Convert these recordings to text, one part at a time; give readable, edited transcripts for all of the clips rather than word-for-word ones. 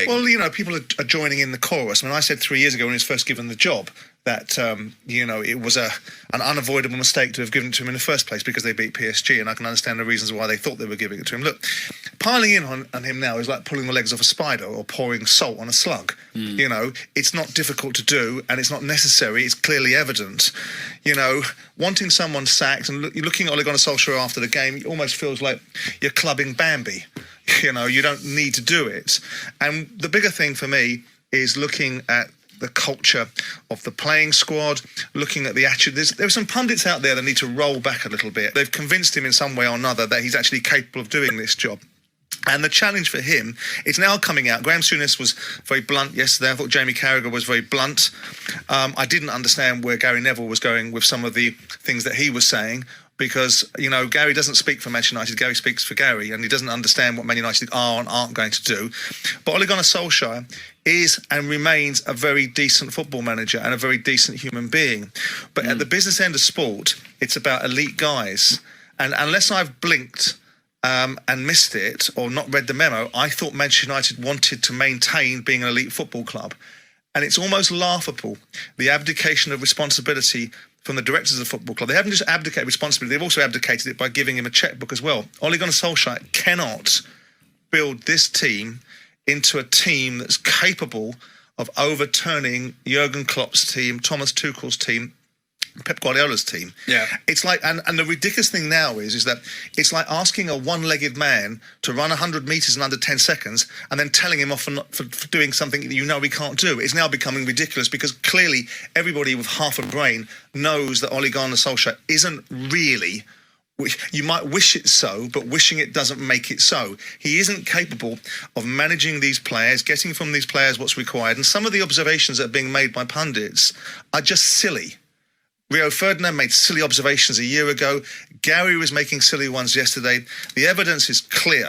Well, you know, people are joining in the chorus. I mean, I said 3 years ago when he was first given the job that, you know, it was an unavoidable mistake to have given it to him in the first place because they beat PSG, and I can understand the reasons why they thought they were giving it to him. Look, piling in on him now is like pulling the legs off a spider or pouring salt on a slug. You know, it's not difficult to do, and it's not necessary. It's clearly evident. You know, wanting someone sacked and looking at Ole Gunnar Solskjaer after the game, it almost feels like you're clubbing Bambi. You know, you don't need to do it. And the bigger thing for me is looking at the culture of the playing squad, looking at the attitude. There are some pundits out there that need to roll back a little bit. They've convinced him in some way or another that he's actually capable of doing this job. And the challenge for him, it's now coming out. Graham Souness was very blunt yesterday. I thought Jamie Carragher was very blunt. I didn't understand where Gary Neville was going with some of the things that he was saying, because, you know, Gary doesn't speak for Manchester United. Gary speaks for Gary, and he doesn't understand what Man United are and aren't going to do. But Ole Gunnar Solskjaer is and remains a very decent football manager and a very decent human being. But at the business end of sport, it's about elite guys. And unless I've blinked and missed it or not read the memo, I thought Manchester United wanted to maintain being an elite football club. And it's almost laughable, the abdication of responsibility from the directors of the football club. They haven't just abdicated responsibility, they've also abdicated it by giving him a checkbook as well. Ole Gunnar Solskjaer cannot build this team into a team that's capable of overturning Jurgen Klopp's team, Thomas Tuchel's team, Pep Guardiola's team. Yeah, it's like, and the ridiculous thing now is that it's like asking a one-legged man to run 100 meters in under 10 seconds and then telling him off for doing something that you know he can't do. It's now becoming ridiculous because clearly everybody with half a brain knows that Ole Gunnar Solskjaer isn't really. You might wish it so, but wishing it doesn't make it so. He isn't capable of managing these players, getting from these players what's required, and some of the observations that are being made by pundits are just silly. Rio Ferdinand made silly observations a year ago. Gary was making silly ones yesterday. The evidence is clear.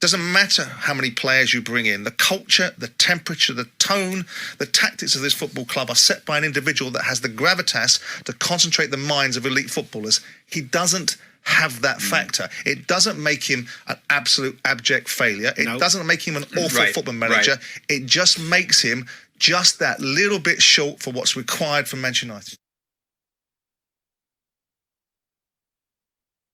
Doesn't matter how many players you bring in. The culture, the temperature, the tone, the tactics of this football club are set by an individual that has the gravitas to concentrate the minds of elite footballers. He doesn't have that factor. It doesn't make him an absolute abject failure. It doesn't make him an awful football manager. It just makes him just that little bit short for what's required from Manchester United.